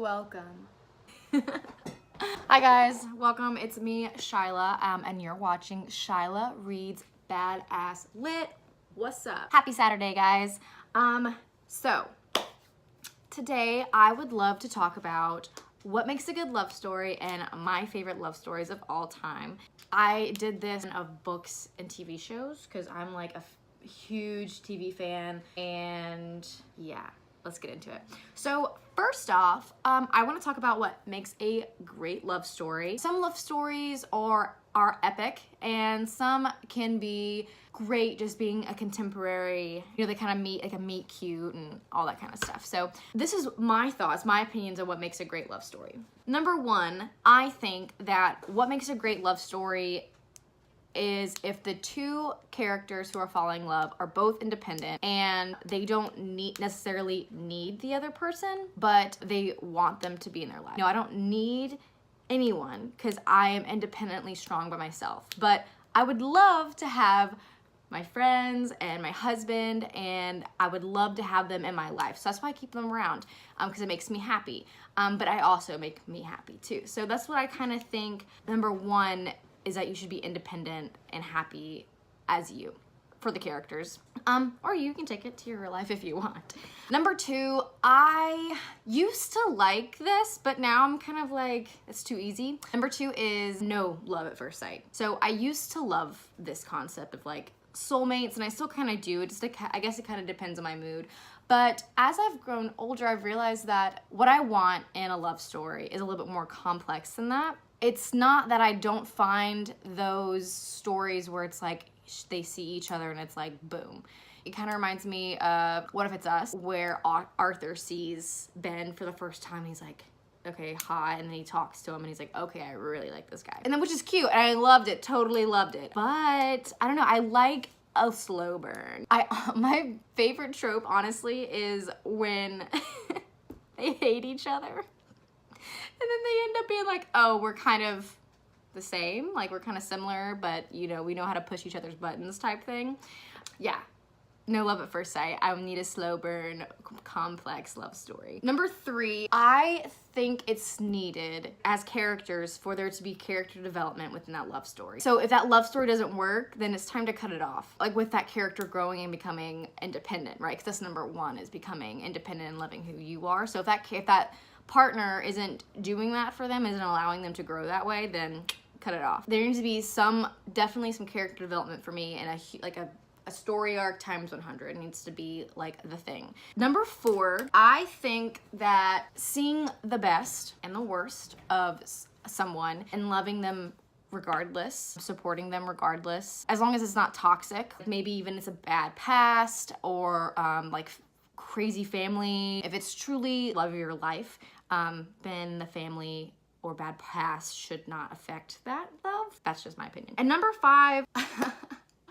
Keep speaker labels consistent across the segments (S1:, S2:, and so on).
S1: welcome. Hi guys, welcome. It's me, Shyla, and you're watching Shyla Reads Badass Lit. What's up? Happy Saturday, guys. So today I would love to talk about what makes a good love story and my favorite love stories of all time. I did this of books and TV shows because I'm like a huge TV fan, and yeah, let's get into it. So first off, I want to talk about what makes a great love story. Some love stories are epic, and some can be great just being a contemporary, you know, they kind of meet like a meet cute and all that kind of stuff. So this is my thoughts, my opinions on what makes a great love story. Number one, I think that what makes a great love story is if the two characters who are falling in love are both independent and they don't necessarily need the other person, but they want them to be in their life. No, I don't need anyone because I am independently strong by myself, but I would love to have my friends and my husband, and I would love to have them in my life. So that's why I keep them around, because it makes me happy. But I also make me happy too. So that's what I kind of think. Number one is that you should be independent and happy as you for the characters. Or you can take it to your real life if you want. Number two, I used to like this, but now I'm kind of like, it's too easy. Number two is no love at first sight. So I used to love this concept of like soulmates, and I still kind of do. It just, I guess it kind of depends on my mood. But as I've grown older, I've realized that what I want in a love story is a little bit more complex than that. It's not that I don't find those stories where it's like they see each other and it's like boom. It kind of reminds me of What If It's Us, where Arthur sees Ben for the first time and he's like, okay, hi, and then he talks to him and he's like, okay, I really like this guy. And then, which is cute, and I loved it, totally loved it. But I don't know, I like a slow burn. My favorite trope, honestly, is when they hate each other. And then they end up being like, oh, we're kind of the same, like we're kind of similar, but you know, we know how to push each other's buttons type thing. Yeah. No love at first sight. I need a slow burn, complex love story. Number three, I think it's needed as characters for there to be character development within that love story. So if that love story doesn't work, then it's time to cut it off. Like with that character growing and becoming independent, right? Because that's number one, is becoming independent and loving who you are. So if that partner isn't doing that for them, isn't allowing them to grow that way, then cut it off. There needs to be definitely some character development for me, and a story arc times 100 needs to be like the thing. Number four, I think that seeing the best and the worst of someone and loving them regardless, supporting them regardless, as long as it's not toxic, maybe even it's a bad past or like crazy family. If it's truly love of your life, then the family or bad past should not affect that love. That's just my opinion. And number five,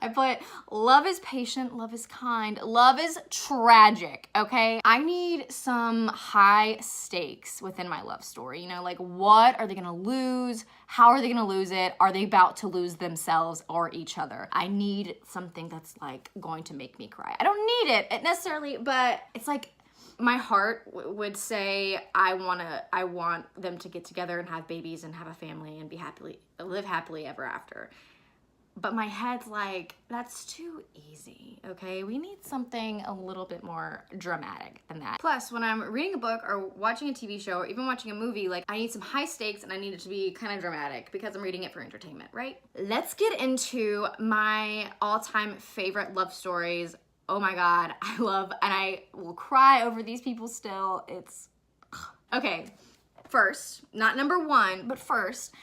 S1: I put love is patient, love is kind, love is tragic, okay? I need some high stakes within my love story. You know, like what are they gonna lose? How are they gonna lose it? Are they about to lose themselves or each other? I need something that's like going to make me cry. I don't need it necessarily, but it's like my heart would say I want them to get together and have babies and have a family and live happily ever after. But my head's like, that's too easy, okay? We need something a little bit more dramatic than that. Plus, when I'm reading a book or watching a TV show or even watching a movie, like I need some high stakes and I need it to be kind of dramatic because I'm reading it for entertainment, right? Let's get into my all-time favorite love stories. Oh my God, I love, and I will cry over these people still. Okay, first, not number one, but first,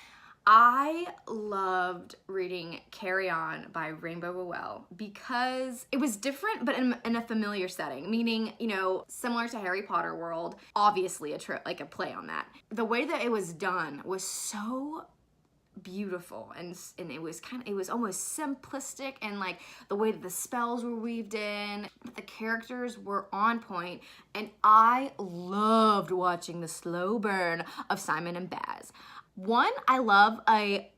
S1: I loved reading Carry On by Rowell because it was different, but in a familiar setting, meaning, you know, similar to Harry Potter world, obviously a play on that. The way that it was done was so beautiful, and it was almost simplistic, and like the way that the spells were weaved in, the characters were on point, and I loved watching the slow burn of Simon and Baz. One, I love a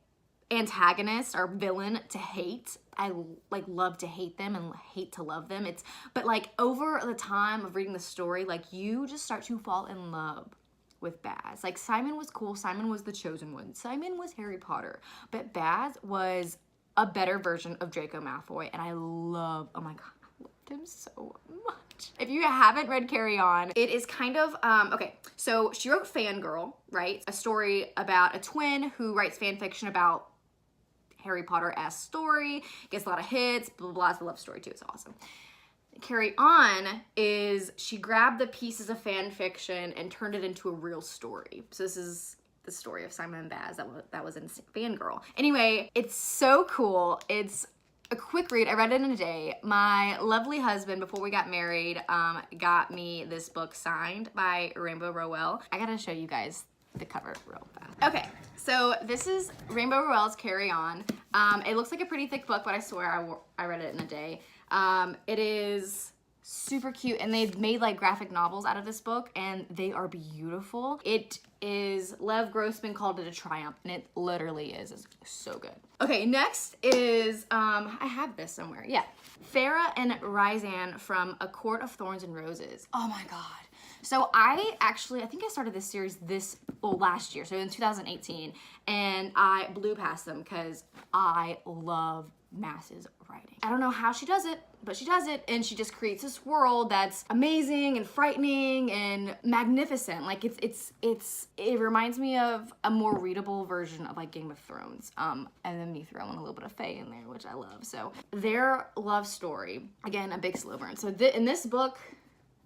S1: antagonist or villain to hate. I like love to hate them and hate to love them. But like over the time of reading the story, like you just start to fall in love with Baz. Like, Simon was cool. Simon was the chosen one. Simon was Harry Potter. But Baz was a better version of Draco Malfoy. And I love, oh my God, I loved him so much. If you haven't read Carry On, it is kind of, okay, so she wrote Fangirl, right? A story about a twin who writes fan fiction about Harry Potter-esque story, gets a lot of hits, blah, blah, blah. It's a love story too, it's awesome. Carry On is she grabbed the pieces of fan fiction and turned it into a real story. So this is the story of Simon and Baz that was in Fangirl. Anyway, it's so cool. It's a quick read. I read it in a day. My lovely husband, before we got married, got me this book signed by Rainbow Rowell. I gotta show you guys the cover real fast. Okay, so this is Rainbow Rowell's Carry On. It looks like a pretty thick book, but I swear I read it in a day. It is super cute, and they've made like graphic novels out of this book, and they are beautiful. It is, Lev Grossman called it a triumph, and it literally is. It's so good. Okay, next is, I have this somewhere. Yeah. Farah and Rysand from A Court of Thorns and Roses. Oh my God. So I think I started this series last year, so in 2018, and I blew past them because I love Mass's writing. I don't know how she does it, but she does it, and she just creates this world that's amazing and frightening and magnificent. Like it reminds me of a more readable version of like Game of Thrones. And then me throwing a little bit of Fae in there, which I love. So their love story, again, a big slow burn. So in this book,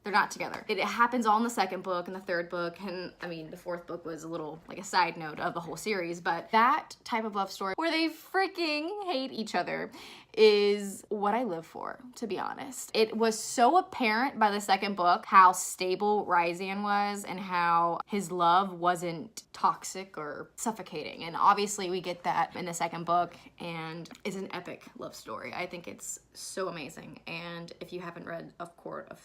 S1: they're not together. It happens all in the second book and the third book, and I mean, the fourth book was a little like a side note of the whole series, but that type of love story where they freaking hate each other is what I live for, to be honest. It was so apparent by the second book how stable Rysand was and how his love wasn't toxic or suffocating, and obviously we get that in the second book, and it's an epic love story. I think it's so amazing, and if you haven't read A Court of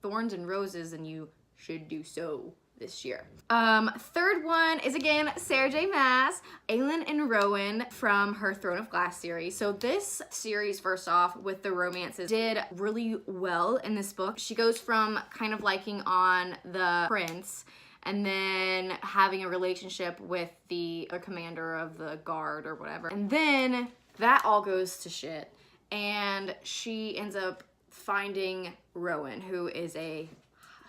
S1: Thorns and Roses, then you should do so this year. Third one is again Sarah J. Maas, Aelin and Rowan from her Throne of Glass series. So this series, first off, with the romances, did really well in this book. She goes from kind of liking on the prince and then having a relationship with the commander of the guard or whatever. And then that all goes to shit, and she ends up finding Rowan, who is a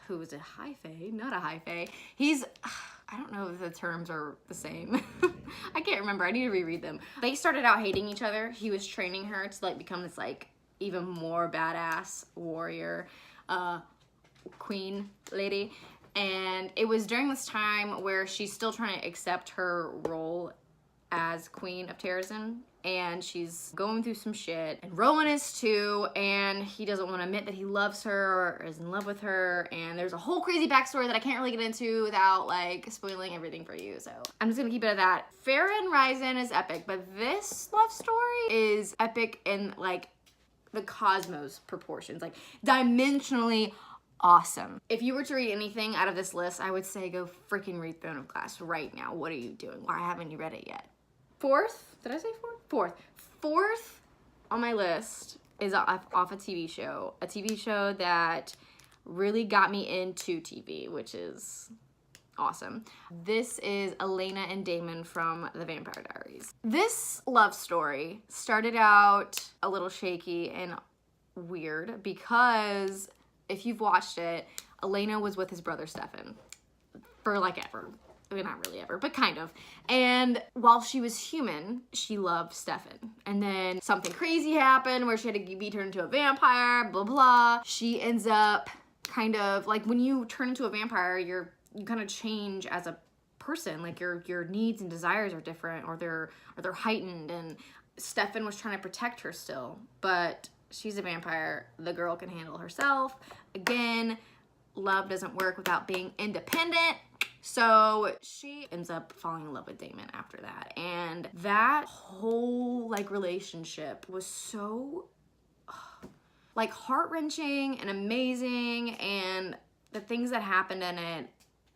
S1: high fae, not a high fae. He's, I don't know if the terms are the same. I can't remember, I need to reread them. They started out hating each other. He was training her to like become this like even more badass warrior, queen lady. And it was during this time where she's still trying to accept her role as Queen of Terrazin, and she's going through some shit, and Rowan is too, and he doesn't want to admit that he loves her or is in love with her, and there's a whole crazy backstory that I can't really get into without like spoiling everything for you, so I'm just gonna keep it at that. Farah and Rysand is epic, but this love story is epic in like the cosmos proportions, like dimensionally awesome. If you were to read anything out of this list, I would say go freaking read Throne of Glass right now. What are you doing? Why haven't you read it yet? Fourth, did I say fourth? Fourth on my list is off a TV show that really got me into TV, which is awesome. This is Elena and Damon from The Vampire Diaries. This love story started out a little shaky and weird because if you've watched it, Elena was with his brother Stefan for like ever. I mean, not really ever, but kind of. And while she was human, she loved Stefan. And then something crazy happened where she had to be turned into a vampire, blah, blah. She ends up kind of, like when you turn into a vampire, you kind of change as a person. Like your needs and desires are different, or they're heightened. And Stefan was trying to protect her still, but she's a vampire. The girl can handle herself. Again, love doesn't work without being independent. So she ends up falling in love with Damon after that. And that whole like relationship was so like heart-wrenching and amazing, and the things that happened in it,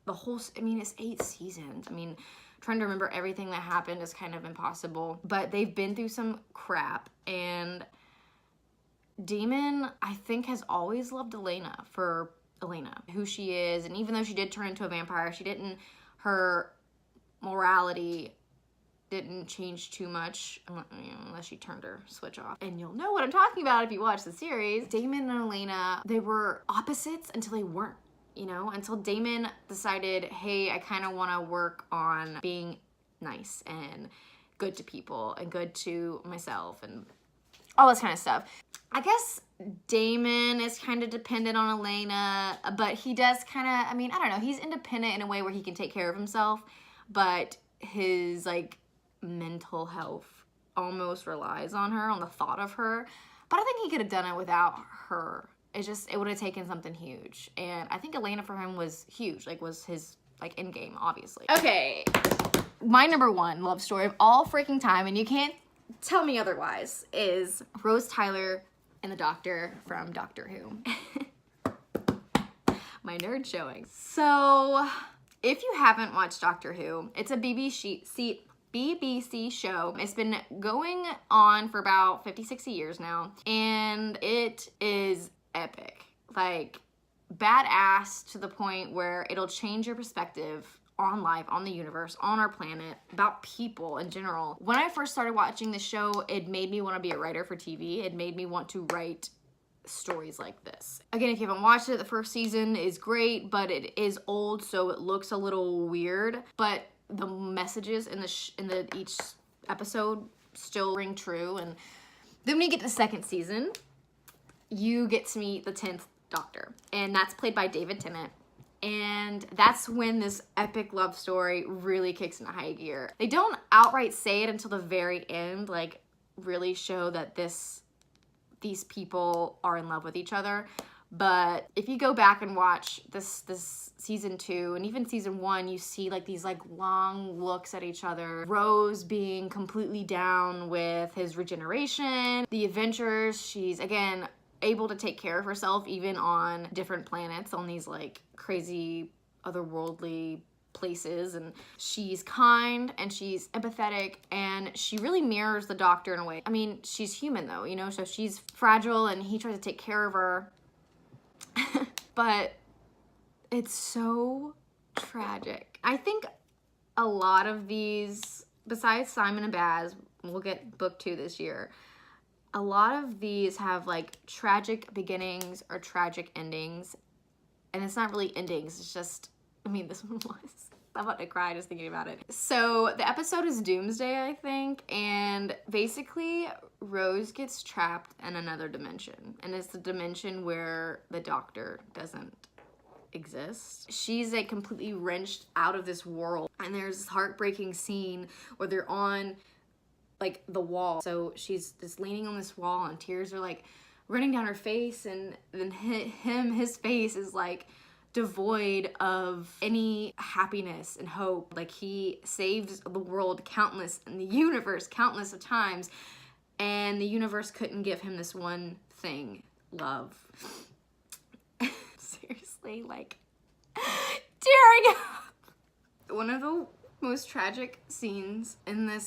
S1: I mean, it's 8 seasons. I mean, trying to remember everything that happened is kind of impossible, but they've been through some crap, and Damon, I think, has always loved Elena for Elena, who she is. And even though she did turn into a vampire, her morality didn't change too much, unless she turned her switch off. And you'll know what I'm talking about if you watch the series. Damon and Elena, they were opposites until they weren't, you know? Until Damon decided, hey, I kind of want to work on being nice and good to people and good to myself and all this kind of stuff. I guess Damon is kind of dependent on Elena, but he does kind of, I mean, I don't know, he's independent in a way where he can take care of himself, but his, like, mental health almost relies on her, on the thought of her. But I think he could have done it without her. It would have taken something huge. And I think Elena for him was huge, like, was his, like, end game, obviously. Okay, my number one love story of all freaking time, and you can't tell me otherwise, is Rose Tyler and the Doctor from Doctor Who. My nerd showing. So, if you haven't watched Doctor Who, it's a BBC show. It's been going on for about 50, 60 years now, and it is epic. Like, badass to the point where it'll change your perspective on life, on the universe, on our planet, about people in general. When I first started watching the show, it made me want to be a writer for TV. It made me want to write stories like this. Again, if you haven't watched it, the first season is great, but it is old, so it looks a little weird. But the messages in each episode still ring true. And then when you get to the second season, you get to meet the 10th Doctor, and that's played by David Tennant. And that's when this epic love story really kicks into high gear. They don't outright say it until the very end, like really show that these people are in love with each other. But if you go back and watch this season 2 and even season 1, you see like these like long looks at each other. Rose being completely down with his regeneration. The adventures, she's again able to take care of herself even on different planets, on these like crazy otherworldly places. And she's kind and she's empathetic, and she really mirrors the Doctor in a way. I mean, she's human though, you know, so she's fragile and he tries to take care of her. But it's so tragic. I think a lot of these, besides Simon and Baz, we'll get book 2 this year, a lot of these have like tragic beginnings or tragic endings. And it's not really endings, it's just, I mean, this one was. I'm about to cry just thinking about it. So the episode is Doomsday, I think, and basically Rose gets trapped in another dimension, and it's the dimension where the Doctor doesn't exist. She's like completely wrenched out of this world, and there's this heartbreaking scene where they're on like the wall. So she's just leaning on this wall and tears are like running down her face, and then his face is like devoid of any happiness and hope. Like, he saves the world countless and the universe countless of times, and the universe couldn't give him this one thing: love. Seriously, like, tearing up. One of the most tragic scenes in this